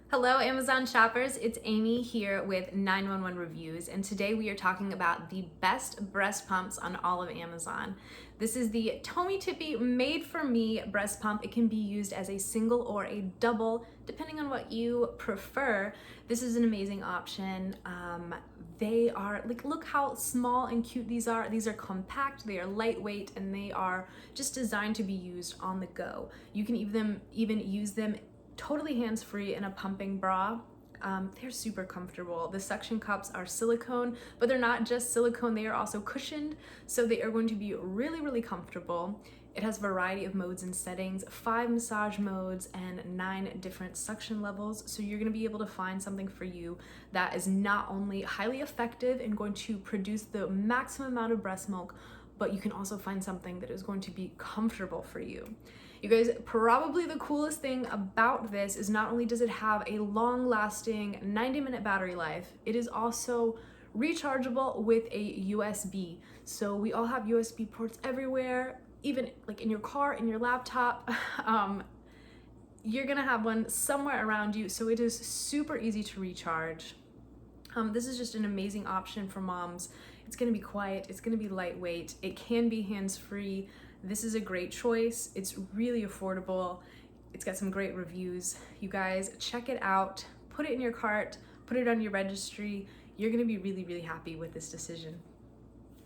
Hello Amazon shoppers, it's Amy here with 911 Reviews, and today we are talking about the best breast pumps on all of Amazon. This is the Tommee Tippee Made for Me breast pump. It can be used as a single or a double, depending on what you prefer. This is an amazing option. They are, look how small and cute these are. These are compact, they are lightweight, and they are just designed to be used on the go. You can even use them totally hands-free in a pumping bra. They're super comfortable. The suction cups are silicone, but they're not just silicone, they are also cushioned, so they are going to be really, really comfortable. It has a variety of modes and settings, 5 massage modes and 9 different suction levels, so you're gonna be able to find something for you that is not only highly effective and going to produce the maximum amount of breast milk, but you can also find something that is going to be comfortable for you. You guys, probably the coolest thing about this is not only does it have a long-lasting 90-minute battery life, it is also rechargeable with a USB. So we all have USB ports everywhere, even like in your car, in your laptop. You're gonna have one somewhere around you, so it is super easy to recharge. This is just an amazing option for moms. It's gonna be quiet, it's gonna be lightweight, it can be hands-free. This is a great choice. It's really affordable. It's got some great reviews. You guys, check it out, put it in your cart, put it on your registry. You're gonna be really, really happy with this decision.